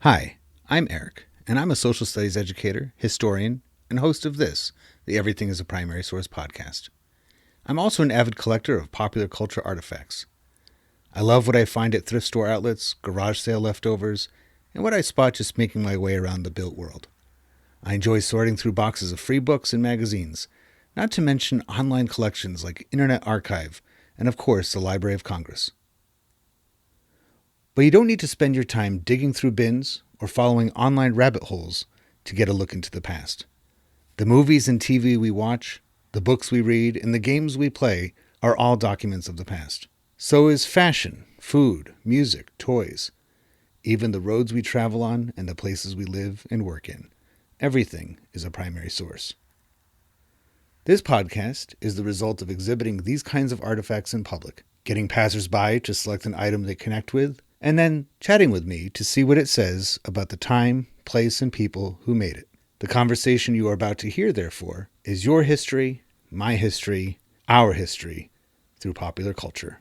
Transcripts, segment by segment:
Hi, I'm Eric, and I'm a social studies educator, historian, and host of this, the Everything is a Primary Source podcast. I'm also an avid collector of popular culture artifacts. I love what I find at thrift store outlets, garage sale leftovers, and what I spot just making my way around the built world. I enjoy sorting through boxes of free books and magazines, not to mention online collections like Internet Archive, and of course the Library of Congress. But you don't need to spend your time digging through bins or following online rabbit holes to get a look into the past. The movies and TV we watch, the books we read, and the games we play are all documents of the past. So is fashion, food, music, toys, even the roads we travel on and the places we live and work in. Everything is a primary source. This podcast is the result of exhibiting these kinds of artifacts in public, getting passersby to select an item they connect with, and then chatting with me to see what it says about the time, place, and people who made it. The conversation you are about to hear, therefore, is your history, my history, our history, through popular culture.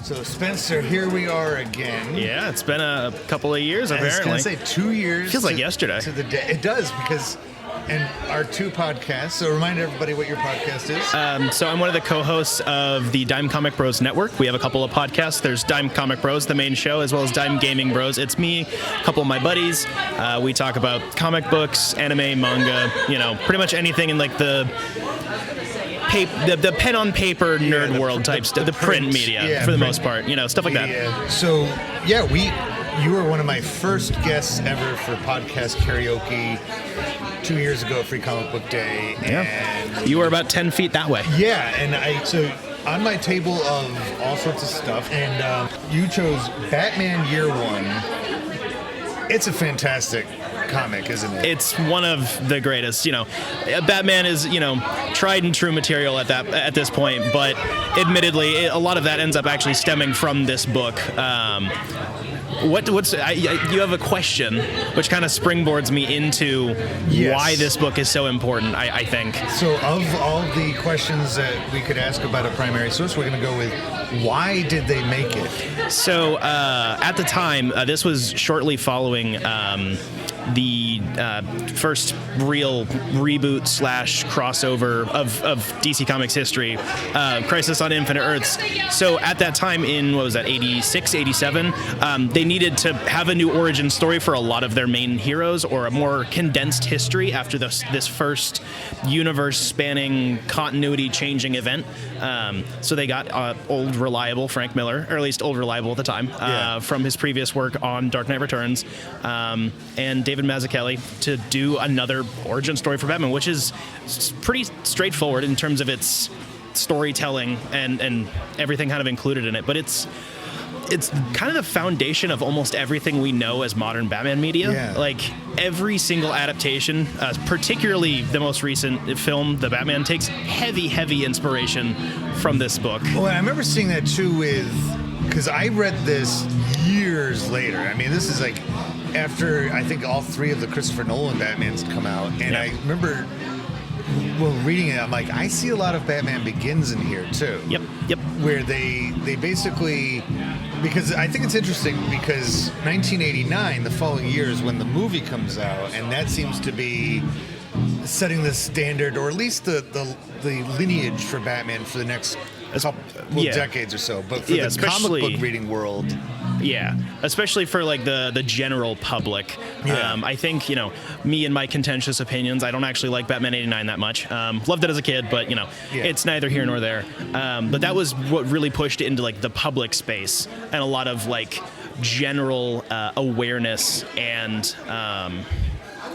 So Spencer, here we are again. Yeah, it's been a couple of years, apparently. I was going to say 2 years. Feels like yesterday. To the day. It does, because, and our two podcasts, so remind everybody what your podcast is. So I'm one of the co-hosts of the Dime Comic Bros Network. We have a couple of podcasts. There's Dime Comic Bros, the main show, as well as Dime Gaming Bros. It's me, a couple of my buddies. We talk about comic books, anime, manga, pretty much anything in like the pen on paper nerd world type stuff, the print media for the most part, stuff like that. So you were one of my first guests ever for podcast karaoke 2 years ago at Free Comic Book Day. And you were about 10 feet that way. Yeah, and so on my table of all sorts of stuff, and you chose Batman Year One. It's a fantastic comic, isn't it? It's one of the greatest. Batman is tried and true material at this point, but admittedly, a lot of that ends up actually stemming from this book. You have a question which kind of springboards me into why this book is so important, I think. So of all the questions that we could ask about a primary source, we're going to go with, why did they make it? So at the time, this was shortly following the first real reboot / crossover of DC Comics history, Crisis on Infinite Earths. So at that time in, 86, 87, they needed to have a new origin story for a lot of their main heroes, or a more condensed history after this first universe-spanning, continuity-changing event. So they got old, reliable Frank Miller, or at least old, reliable at the time, from his previous work on Dark Knight Returns, and David Mazzucchelli to do another origin story for Batman, which is pretty straightforward in terms of its storytelling and everything kind of included in it. But it's kind of the foundation of almost everything we know as modern Batman media. Yeah. Like every single adaptation, particularly the most recent film, The Batman, takes heavy inspiration from this book. Well, I remember seeing that too because I read this years later. I mean, this is like after I think all three of the Christopher Nolan Batmans come out, and I remember reading it, I'm like, I see a lot of Batman Begins in here too. Yep. Where they basically, because I think it's interesting because 1989, the following year, is when the movie comes out, and that seems to be setting the standard, or at least the lineage for Batman for the next couple decades or so. But for the comic book reading world, especially for like the general public. I think, me and my contentious opinions, I don't actually like Batman 89 that much. Loved it as a kid, but it's neither here nor there. But that was what really pushed it into like the public space, and a lot of like general awareness and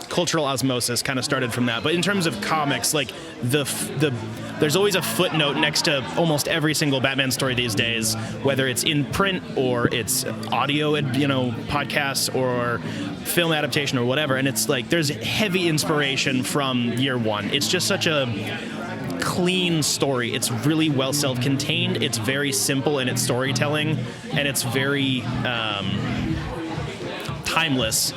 cultural osmosis kind of started from that. But in terms of comics, like there's always a footnote next to almost every single Batman story these days, whether it's in print or it's audio, podcasts or film adaptation or whatever. And it's like there's heavy inspiration from Year One. It's just such a clean story. It's really well self-contained. It's very simple in its storytelling, and it's very timeless.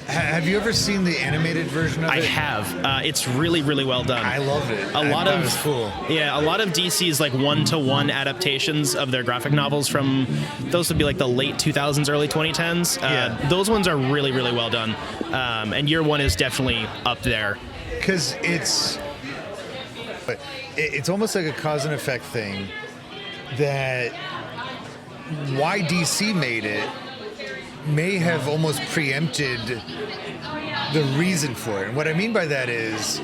Have you ever seen the animated version of it? I have. It's really, really well done. I loved it. A lot of it was cool. Yeah, a lot of DC's like one-to-one adaptations of their graphic novels from those would be like the late 2000s, early 2010s. Those ones are really, really well done. And Year One is definitely up there. Because it's almost like a cause and effect thing that why DC made it may have almost preempted the reason for it. And what I mean by that is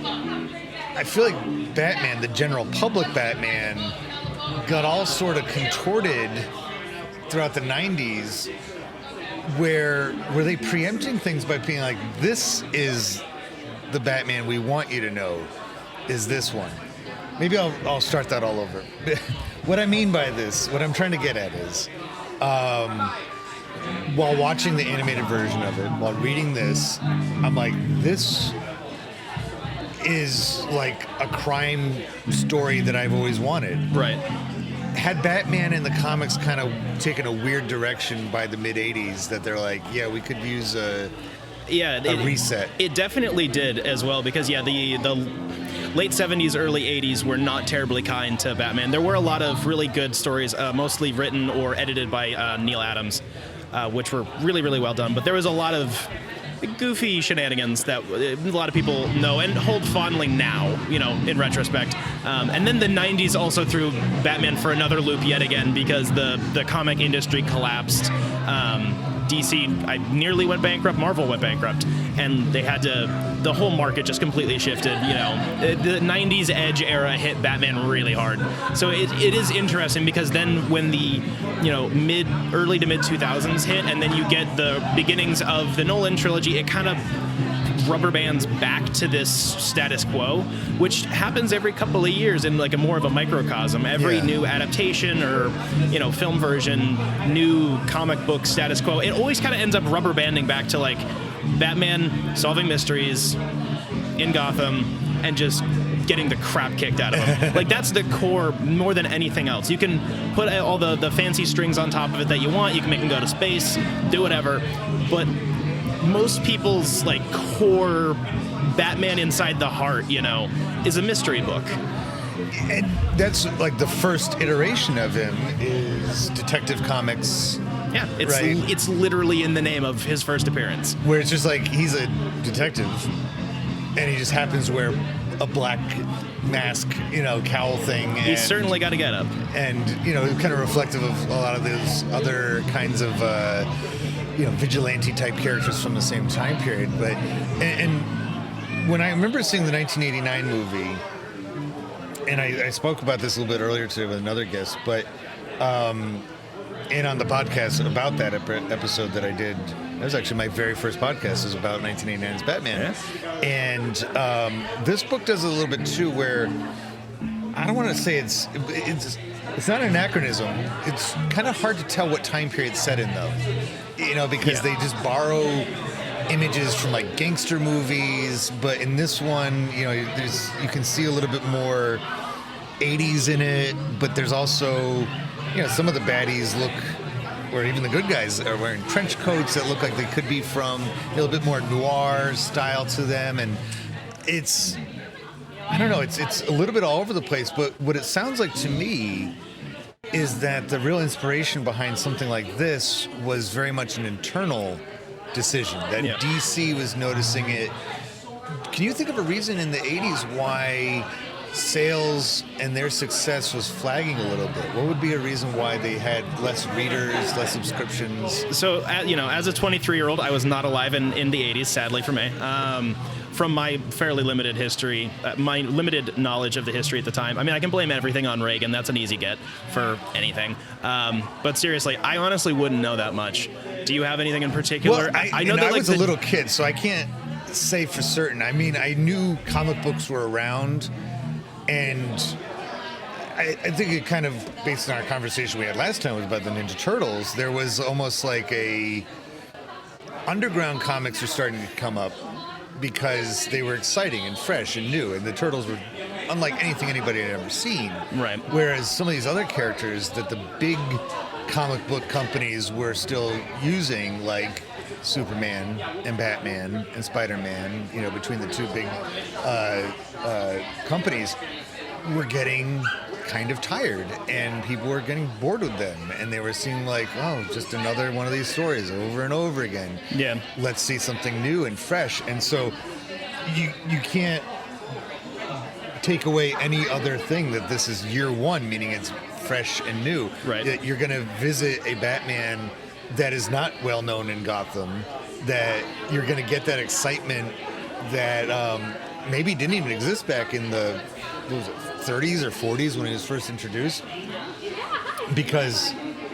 I feel like Batman, the general public Batman, got all sort of contorted throughout the 90s where were they preempting things by being like, this is the Batman we want you to know is this one. Maybe I'll start that all over. What I mean by this, what I'm trying to get at is while watching the animated version of it, while reading this, I'm like, this is like a crime story that I've always wanted. Right. Had Batman in the comics kind of taken a weird direction by the mid-'80s that they're like, yeah, we could use a reset. It definitely did as well because, the late 70s, early 80s were not terribly kind to Batman. There were a lot of really good stories, mostly written or edited by Neil Adams, which were really, really well done. But there was a lot of goofy shenanigans that a lot of people know and hold fondly now, in retrospect. And then the 90s also threw Batman for another loop yet again because the comic industry collapsed. DC nearly went bankrupt, Marvel went bankrupt, and they had to, the whole market just completely shifted, The 90s Edge era hit Batman really hard. So it is interesting because then when the, early to mid 2000s hit, and then you get the beginnings of the Nolan trilogy, it kind of rubber bands back to this status quo, which happens every couple of years in like a more of a microcosm. Every new adaptation or film version, new comic book status quo, it always kind of ends up rubber banding back to like Batman solving mysteries in Gotham and just getting the crap kicked out of him. Like that's the core more than anything else. You can put all the fancy strings on top of it that you want. You can make him go to space, do whatever, but most people's like core Batman inside the heart, is a mystery book. And that's like the first iteration of him is Detective Comics. Yeah, it's literally in the name of his first appearance. Where it's just like he's a detective and he just happens to wear a black mask, cowl thing. He's certainly got to get up. And, kind of reflective of a lot of those other kinds of vigilante type characters from the same time period. But and when I remember seeing the 1989 movie, and I spoke about this a little bit earlier today with another guest, but and on the podcast about that episode that I did, that was actually my very first podcast, was about 1989's Batman. Yes. And this book does a little bit too, where I don't want to say it's not an anachronism. It's kind of hard to tell what time period it's set in, though. Because they just borrow images from like gangster movies, but in this one, you can see a little bit more 80s in it, but there's also, some of the baddies look, or even the good guys are wearing trench coats that look like they could be from a little bit more noir style to them, and it's, I don't know, it's a little bit all over the place, but what it sounds like to me is that the real inspiration behind something like this was very much an internal decision, that DC was noticing it. Can you think of a reason in the 80s why sales and their success was flagging a little bit? What would be a reason why they had less readers, less subscriptions? So, as a 23-year-old, I was not alive in the 80s, sadly for me. From my fairly limited history, my limited knowledge of the history at the time, I can blame everything on Reagan. That's an easy get for anything. But seriously, I honestly wouldn't know that much. Do you have anything in particular? Well, I know that I was a little kid, so I can't say for certain. I knew comic books were around, and I think it kind of, based on our conversation we had last time, was about the Ninja Turtles. There was almost like underground comics were starting to come up because they were exciting and fresh and new, and the Turtles were unlike anything anybody had ever seen. Right. Whereas some of these other characters that the big comic book companies were still using, like Superman and Batman and Spider-Man, between the two big companies, were getting kind of tired, and people were getting bored with them, and they were seeing like, oh, just another one of these stories over and over again. Yeah. Let's see something new and fresh. And so you can't take away any other thing that this is year one, meaning it's fresh and new. Right. That you're going to visit a Batman that is not well known in Gotham, that you're going to get that excitement that maybe didn't even exist back in the 30s or 40s when he was first introduced. Because,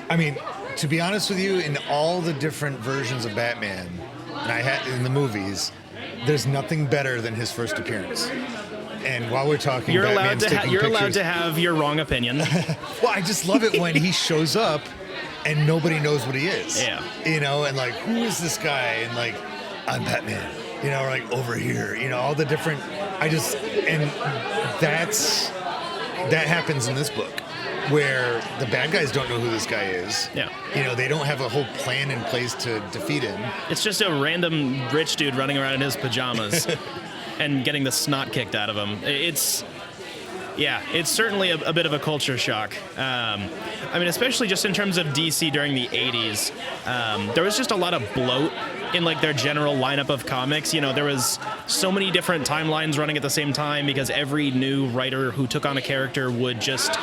I mean, to be honest with you, in all the different versions of Batman, and I had in the movies, there's nothing better than his first appearance. And while we're talking, you're Batman's allowed to have your wrong opinion. Well, I just love it when he shows up and nobody knows what he is. Yeah. And like, who is this guy? And like, I'm Batman. Or like over here. All the different. And that happens in this book, where the bad guys don't know who this guy is. Yeah. They don't have a whole plan in place to defeat him. It's just a random rich dude running around in his pajamas and getting the snot kicked out of him. It's certainly a bit of a culture shock. Especially just in terms of DC during the 80s, there was just a lot of bloat in like their general lineup of comics. There was so many different timelines running at the same time because every new writer who took on a character would just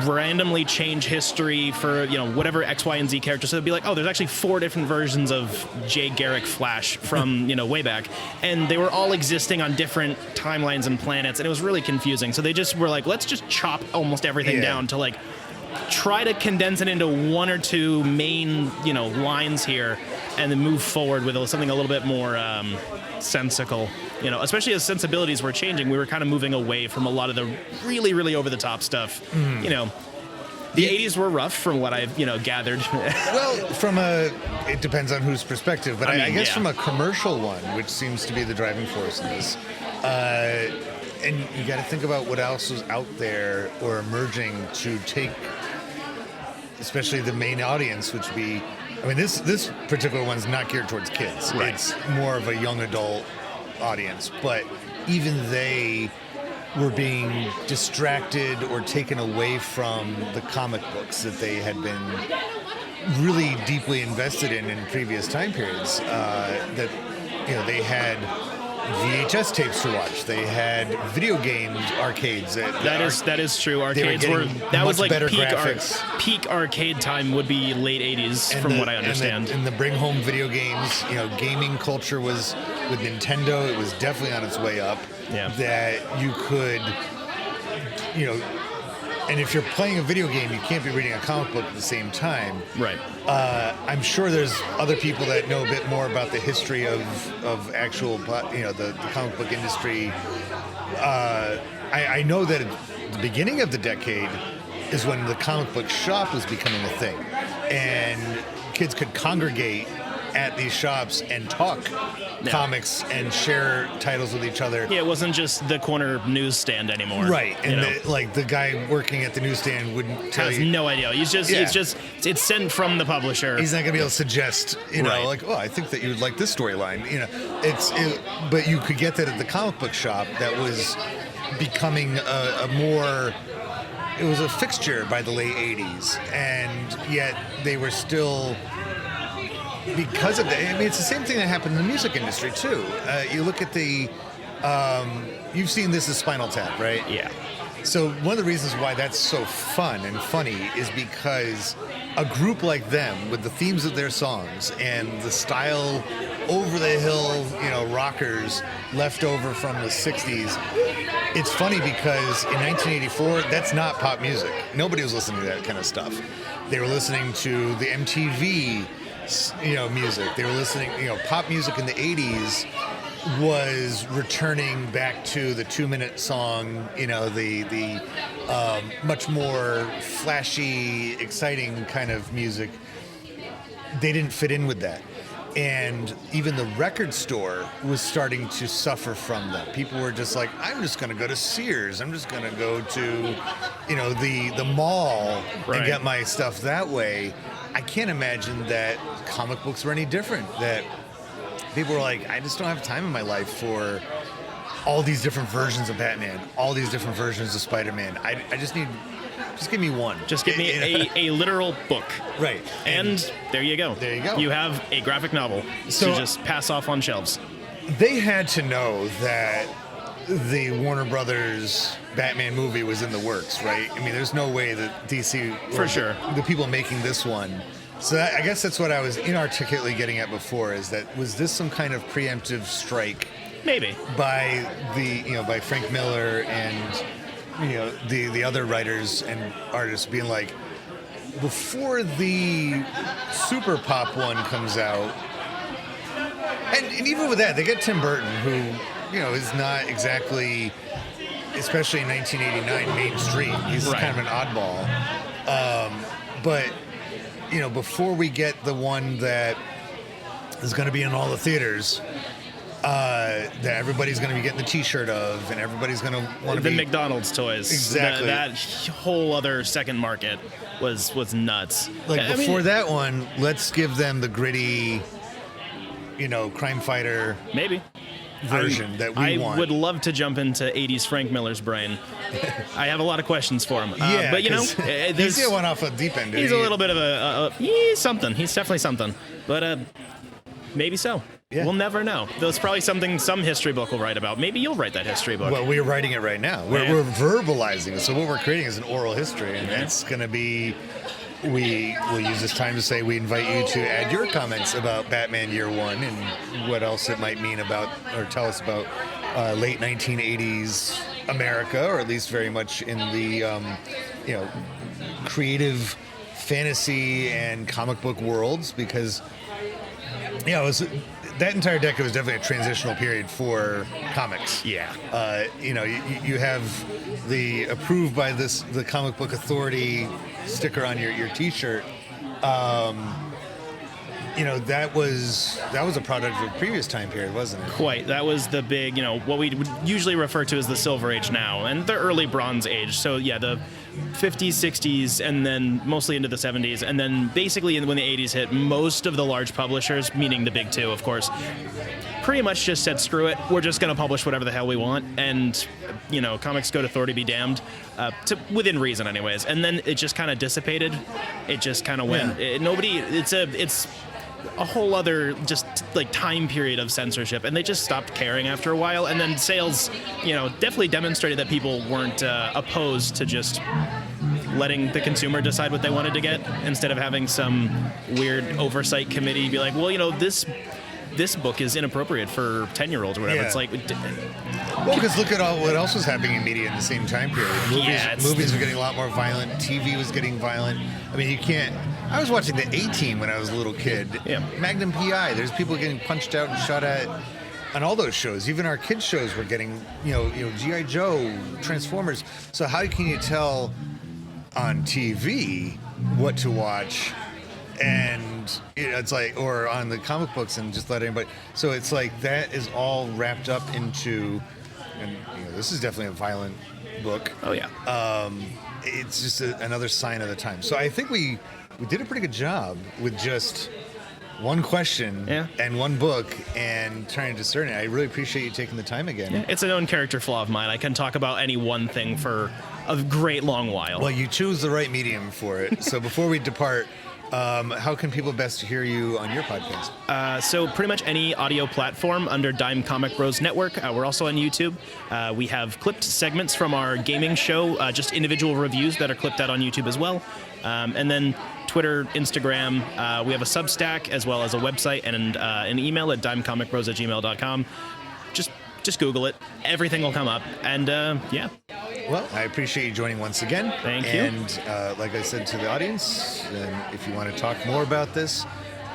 randomly change history for whatever X, Y, and Z character. So it'd be like, oh, there's actually 4 different versions of Jay Garrick Flash from way back, and they were all existing on different timelines and planets, and it was really confusing. So they just were like, let's just chop almost everything down to like try to condense it into 1 or 2 main lines here, and then move forward with something a little bit more sensical. Especially as sensibilities were changing, we were kind of moving away from a lot of the really, really over-the-top stuff. The 80s were rough from what I've, gathered. Well, it depends on whose perspective, but I guess from a commercial one, which seems to be the driving force in this, and you got to think about what else was out there or emerging to take, especially the main audience, which would be, this particular one's not geared towards kids. Right. It's more of a young adult audience, but even they were being distracted or taken away from the comic books that they had been really deeply invested in previous time periods. That they had VHS tapes to watch. They had video game arcades. That is true. Arcades was like peak arcade time would be late 80s, from what I understand. And the bring home video games. Gaming culture was with Nintendo. It was definitely on its way up. Yeah. That you could, and if you're playing a video game, you can't be reading a comic book at the same time. Right. I'm sure there's other people that know a bit more about the history of actual, the comic book industry. I know that at the beginning of the decade is when the comic book shop was becoming a thing, and kids could congregate at these shops and talk comics and share titles with each other. Yeah, it wasn't just the corner newsstand anymore. Right, and the guy working at the newsstand wouldn't tell you. Has no idea. It's sent from the publisher. He's not going to be able to suggest, like, oh, I think that you would like this storyline. But you could get that at the comic book shop. That was becoming a more. It was a fixture by the late 80s, and yet they were still. Because of that, it's the same thing that happened in the music industry too. You look at you've seen This Is Spinal Tap, right? Yeah. So one of the reasons why that's so fun and funny is because a group like them, with the themes of their songs and the style over the hill, rockers left over from the 60s, it's funny because in 1984, that's not pop music. Nobody was listening to that kind of stuff. They were listening to the MTV music. They were listening, pop music in the 80s was returning back to the 2-minute song, the much more flashy, exciting kind of music. They didn't fit in with that. And even the record store was starting to suffer from that. People were just like, I'm just going to go to Sears. I'm just going to go to, the mall Right. and get my stuff that way. I can't imagine that comic books were any different. That people were like, I just don't have time in my life for all these different versions of Batman, all these different versions of Spider-Man. I just give me one. Just give me a literal book. Right. And there you go. There you go. You have a graphic novel So- to just pass off on shelves. They had to know that the Warner Brothers Batman movie was in the works, right? I mean, there's no way that DC, For sure. the people making this one. So I guess that's what I was inarticulately getting at before. Is that was this some kind of preemptive strike Maybe. by by Frank Miller and the other writers and artists being like, before the Super Pop one comes out, and even with that, they get Tim Burton, who is not exactly, especially in 1989, mainstream. He's Right. kind of an oddball. But before we get the one that is going to be in all the theaters, that everybody's going to be getting the T-shirt of, and everybody's going to want to The be McDonald's toys. Exactly. That whole other second market was nuts. like I before mean, that one. Let's give them the gritty, crime fighter Maybe. version that we I want. would love to jump into 80s Frank Miller's brain. I have a lot of questions for him. Yeah, but 'cause there's, he's the one off a deep end. he's a little bit of he's something. He's definitely something. But maybe so. Yeah. We'll never know. That's probably something some history book will write about. Maybe you'll write that history book. Well, we're writing it right now. Yeah. We're verbalizing it. So what we're creating is an oral history, and that's going to be. We will use this time to say we invite you to add your comments about Batman Year One and what else it might mean about, or tell us about late 1980s America, or at least very much in the creative fantasy and comic book worlds, because it was. That entire decade was definitely a transitional period for comics. Yeah. You have the approved by the Comic Book Authority sticker on your T-shirt. That was a product of a previous time period, wasn't it? Quite. That was the big, what we would usually refer to as the Silver Age now, and the early Bronze Age. So yeah, the 50s, 60s, and then mostly into the 70s, and then basically when the 80s hit, most of the large publishers, meaning the big two, of course, pretty much just said, screw it, we're just going to publish whatever the hell we want, and Comics Code Authority be damned, within reason anyways. And then it just kind of dissipated. It just kind of went. It's a whole other just like time period of censorship, and they just stopped caring after a while. And then sales, definitely demonstrated that people weren't opposed to just letting the consumer decide what they wanted to get, instead of having some weird oversight committee be like, well, this book is inappropriate for 10-year-olds or whatever. Yeah. It's like, Well, because look at what else was happening in media in the same time period. Movies were getting a lot more violent. TV was getting violent. I mean, you can't. I was watching the A-Team when I was a little kid. Yeah. Magnum PI. There's people getting punched out and shot at on all those shows. Even our kids' shows were getting, G.I. Joe, Transformers. So how can you tell on TV what to watch? And it's like, or on the comic books, and just let anybody. So it's like that is all wrapped up into, and this is definitely a violent book. oh yeah. It's just another sign of the time. So I think we did a pretty good job with just one question and one book and trying to discern it. I really appreciate you taking the time again. Yeah, it's a known character flaw of mine. I can talk about any one thing for a great long while. Well, you choose the right medium for it. So before we depart, how can people best hear you on your podcast? So pretty much any audio platform under Dime Comic Bros Network. We're also on YouTube. We have clipped segments from our gaming show, just individual reviews that are clipped out on YouTube as well. And then Twitter, Instagram. We have a Substack as well as a website and an email at dimecomicbros@gmail.com. Just Google it. Everything will come up. And yeah. Well, I appreciate you joining once again. Thank you. And like I said to the audience, if you want to talk more about this,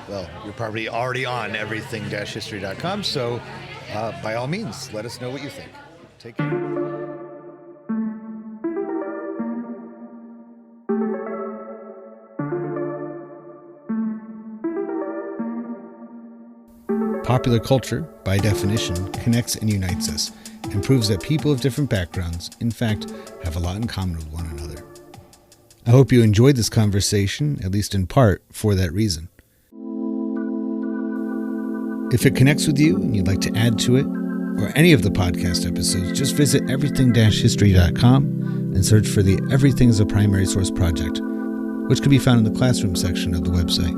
well, you're probably already on everything-history.com. So by all means, let us know what you think. Take care. Popular culture, by definition, connects and unites us, and proves that people of different backgrounds, in fact, have a lot in common with one another. I hope you enjoyed this conversation, at least in part, for that reason. If it connects with you and you'd like to add to it, or any of the podcast episodes, just visit everything-history.com and search for the Everything is a Primary Source project, which can be found in the classroom section of the website.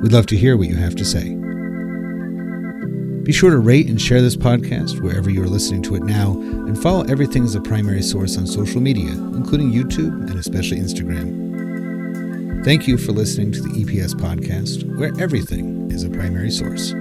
We'd love to hear what you have to say. Be sure to rate and share this podcast wherever you are listening to it now, and follow Everything is a Primary Source on social media, including YouTube and especially Instagram. Thank you for listening to the EPS podcast, where everything is a primary source.